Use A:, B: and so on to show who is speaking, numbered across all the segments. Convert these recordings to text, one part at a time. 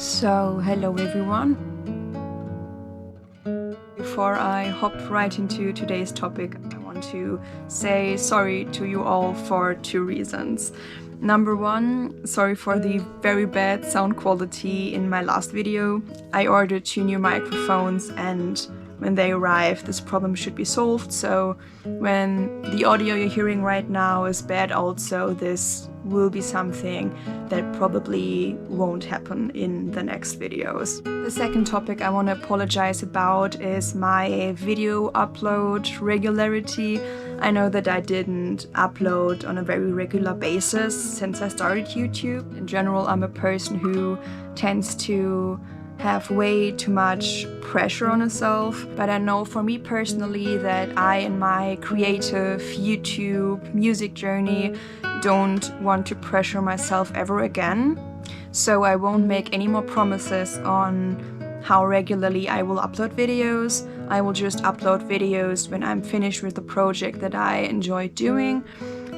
A: So, hello everyone. Before I hop right into today's topic, I want to say sorry to you all for two reasons. Number one, sorry for the very bad sound quality in my last video. I ordered 2 new microphones, and when they arrive, this problem should be solved. So when the audio you're hearing right now is bad also, this will be something that probably won't happen in the next videos. The second topic I want to apologize about is my video upload regularity. I know that I didn't upload on a very regular basis since I started YouTube. In general, I'm a person who tends to have way too much pressure on herself, but I know for me personally that I, in my creative YouTube music journey, don't want to pressure myself ever again. So I won't make any more promises on how regularly I will upload videos. I will just upload videos when I'm finished with the project that I enjoy doing.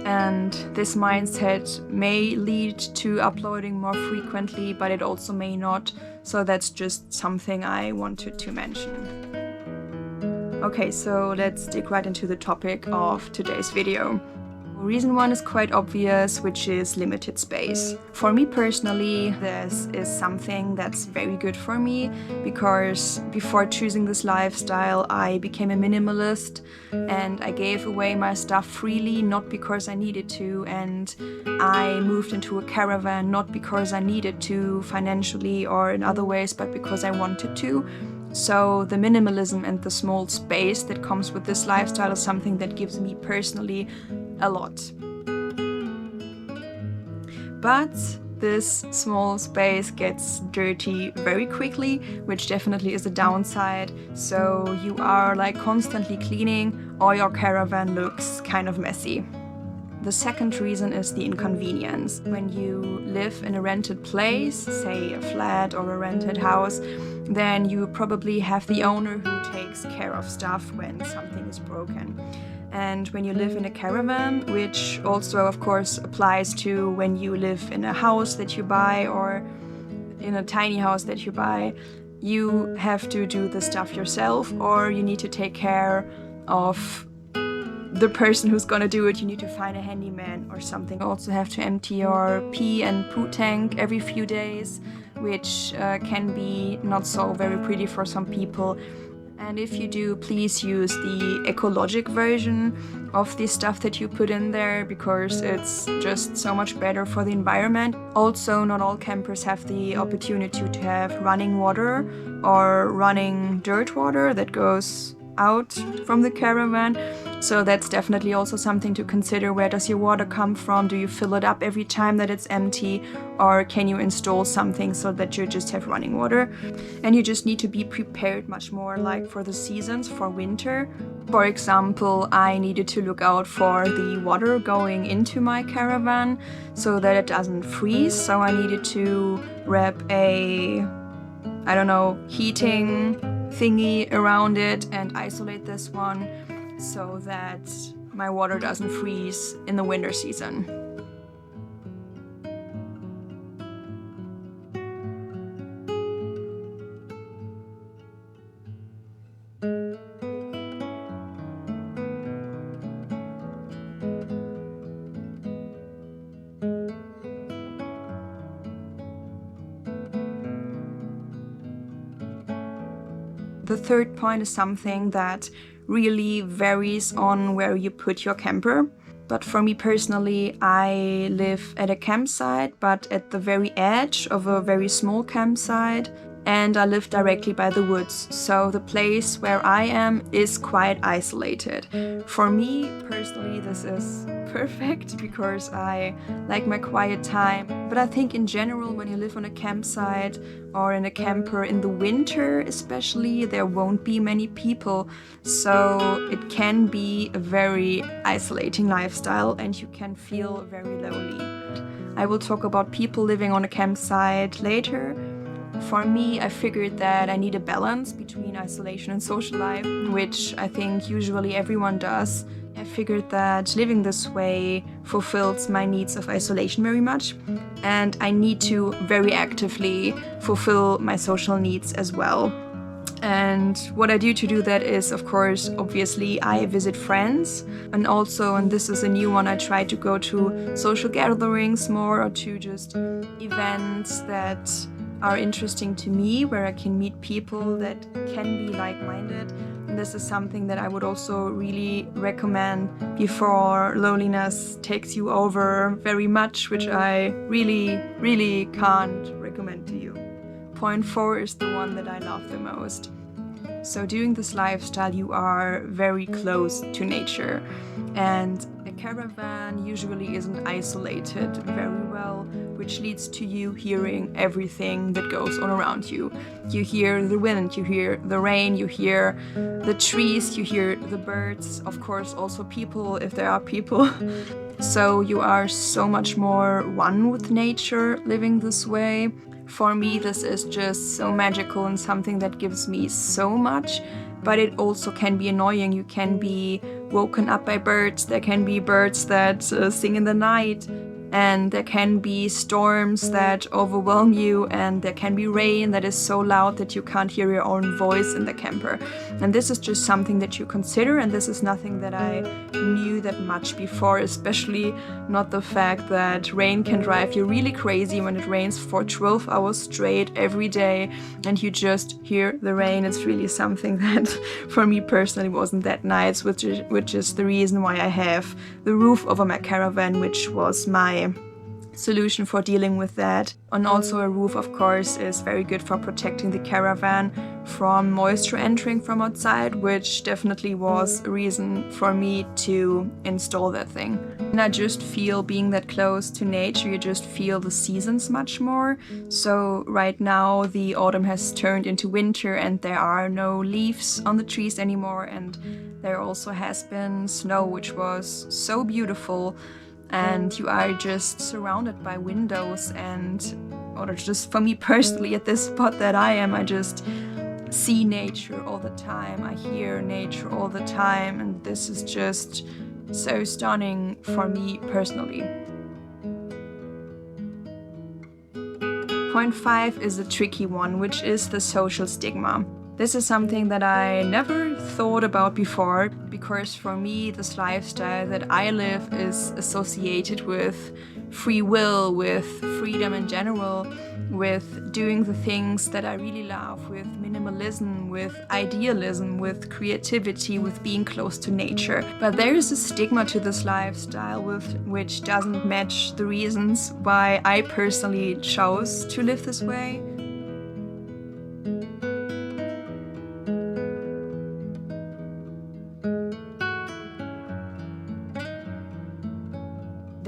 A: And this mindset may lead to uploading more frequently, but it also may not. So that's just something I wanted to mention. Okay, so let's dig right into the topic of today's video. Reason one is quite obvious, which is limited space. For me personally, this is something that's very good for me because before choosing this lifestyle, I became a minimalist and I gave away my stuff freely, not because I needed to, and I moved into a caravan not because I needed to financially or in other ways, but because I wanted to. So the minimalism and the small space that comes with this lifestyle is something that gives me personally a lot. But this small space gets dirty very quickly, which definitely is a downside. So you are like constantly cleaning, or your caravan looks kind of messy. The second reason is the inconvenience. When you live in a rented place, say a flat or a rented house, then you probably have the owner who takes care of stuff when something is broken. And when you live in a caravan, which also of course applies to when you live in a house that you buy or in a tiny house that you buy, you have to do the stuff yourself, or you need to take care of the person who's gonna do it. You need to find a handyman or something. You also have to empty your pee and poo tank every few days, which can be not so very pretty for some people. And if you do, please use the ecologic version of the stuff that you put in there, because it's just so much better for the environment. Also, not all campers have the opportunity to have running water or running dirt water that goes out from the caravan. So that's definitely also something to consider. Where does your water come from? Do you fill it up every time that it's empty, or can you install something so that you just have running water? And you just need to be prepared much more, like for the seasons, for winter. For example, I needed to look out for the water going into my caravan so that it doesn't freeze. So I needed to wrap a, heating thingy around it and isolate this one so that my water doesn't freeze in the winter season. The third point is something that really varies on where you put your camper. But for me personally, I live at a campsite, but at the very edge of a very small campsite, and I live directly by the woods. So the place where I am is quite isolated. For me personally, this is perfect because I like my quiet time. But I think in general, when you live on a campsite or in a camper in the winter especially, there won't be many people. So it can be a very isolating lifestyle and you can feel very lonely. I will talk about people living on a campsite later. For me, I figured that I need a balance between isolation and social life, which I think usually everyone does. I figured that living this way fulfills my needs of isolation very much, and I need to very actively fulfill my social needs as well. And what I do to do that is, of course, obviously I visit friends, and also, and this is a new one, I try to go to social gatherings more, or to just events that are interesting to me, where I can meet people that can be like-minded. And this is something that I would also really recommend before loneliness takes you over very much, which I really can't recommend to you. Point 4 is the one that I love the most. So doing this lifestyle, you are very close to nature, and a caravan usually isn't isolated very well, which leads to you hearing everything that goes on around you. You hear the wind, you hear the rain, you hear the trees, you hear the birds, of course also people, if there are people. So you are so much more one with nature living this way. For me, this is just so magical and something that gives me so much, but it also can be annoying. You can be woken up by birds, there can be birds that sing in the night, and there can be storms that overwhelm you, and there can be rain that is so loud that you can't hear your own voice in the camper. And this is just something that you consider, and this is nothing that I knew that much before, especially not the fact that rain can drive you really crazy when it rains for 12 hours straight every day and you just hear the rain. It's really something that for me personally wasn't that nice, which is the reason why I have the roof over my caravan, which was my solution for dealing with that. And also a roof, of course, is very good for protecting the caravan from moisture entering from outside, which definitely was a reason for me to install that thing. And I just feel, being that close to nature, you just feel the seasons much more. So right now the autumn has turned into winter and there are no leaves on the trees anymore, and there also has been snow, which was so beautiful. And you are just surrounded by windows, and, or just for me personally at this spot that I am, I just see nature all the time, I hear nature all the time, and this is just so stunning for me personally. Point 5 is a tricky one, which is the social stigma. This is something that I never thought about before, because for me this lifestyle that I live is associated with free will, with freedom in general, with doing the things that I really love, with minimalism, with idealism, with creativity, with being close to nature. But there is a stigma to this lifestyle which doesn't match the reasons why I personally chose to live this way.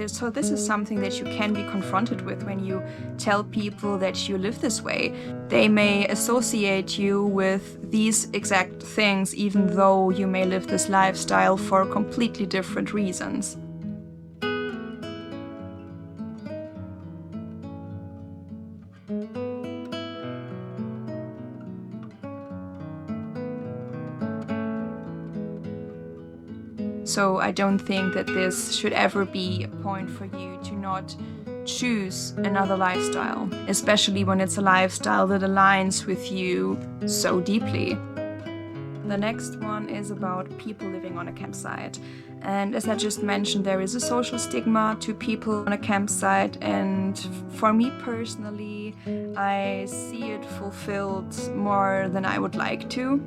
A: So this is something that you can be confronted with when you tell people that you live this way. They may associate you with these exact things, even though you may live this lifestyle for completely different reasons. So I don't think that this should ever be a point for you to not choose another lifestyle, especially when it's a lifestyle that aligns with you so deeply. The next one is about people living on a campsite. And as I just mentioned, there is a social stigma to people on a campsite, and for me personally, I see it fulfilled more than I would like to.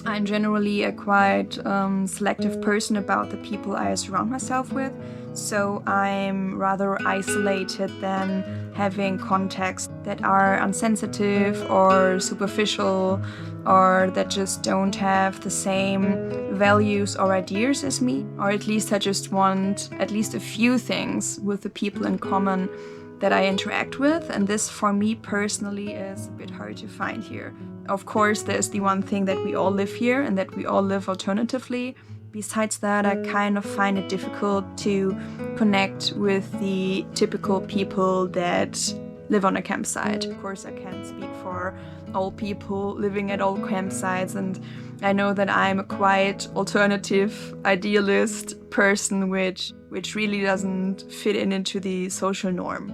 A: I'm generally a quite selective person about the people I surround myself with, so I'm rather isolated than having contacts that are insensitive or superficial, or that just don't have the same values or ideas as me. Or at least I just want at least a few things with the people in common that I interact with, and this for me personally is a bit hard to find here. Of course, there's the one thing that we all live here and that we all live alternatively. Besides that, I kind of find it difficult to connect with the typical people that live on a campsite. Of course, I can't speak for all people living at all campsites, and I know that I'm a quite alternative, idealist person, which really doesn't fit into the social norm.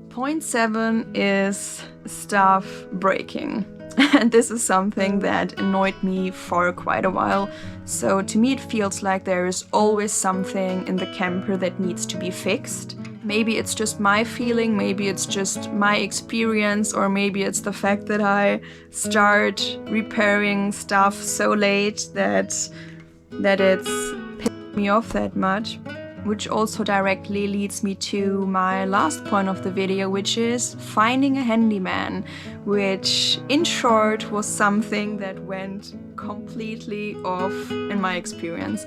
A: Point 7 is stuff breaking. And this is something that annoyed me for quite a while. So to me it feels like there is always something in the camper that needs to be fixed. Maybe it's just my feeling, maybe it's just my experience, or maybe it's the fact that I start repairing stuff so late that it's pissing me off that much. Which also directly leads me to my last point of the video, which is finding a handyman, which in short was something that went completely off in my experience.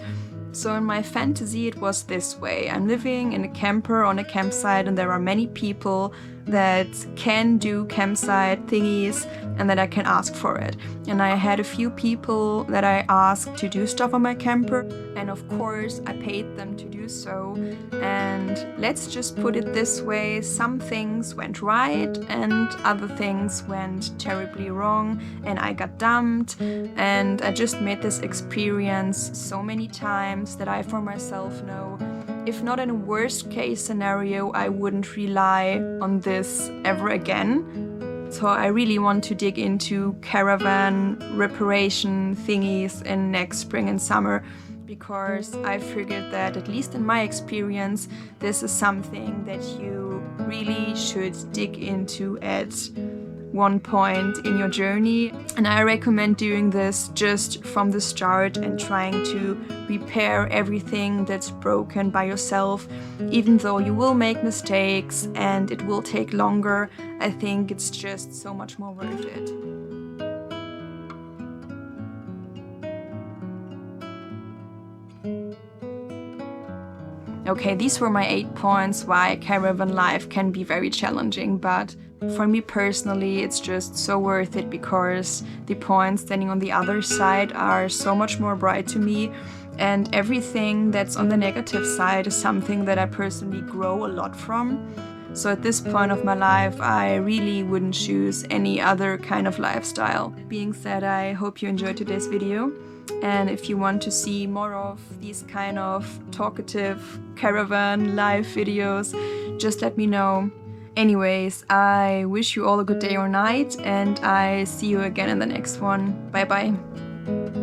A: So in my fantasy it was this way: I'm living in a camper on a campsite and there are many people that can do campsite thingies and that I can ask for it. And I had a few people that I asked to do stuff on my camper, and of course I paid them to do so. And let's just put it this way: some things went right and other things went terribly wrong, and I got dumped, and I just made this experience so many times that I for myself know, if not in a worst case scenario, I wouldn't rely on this ever again. So I really want to dig into caravan reparation thingies in next spring and summer, because I figured that, at least in my experience, this is something that you really should dig into at one point in your journey. And I recommend doing this just from the start and trying to repair everything that's broken by yourself. Even though you will make mistakes and it will take longer, I think it's just so much more worth it. Okay, these were my 8 points why caravan life can be very challenging, but for me personally it's just so worth it, because the points standing on the other side are so much more bright to me, and everything that's on the negative side is something that I personally grow a lot from. So at this point of my life, I really wouldn't choose any other kind of lifestyle. That being said, I hope you enjoyed today's video. And if you want to see more of these kind of talkative caravan live videos, just let me know. Anyways, I wish you all a good day or night, and I see you again in the next one. Bye bye.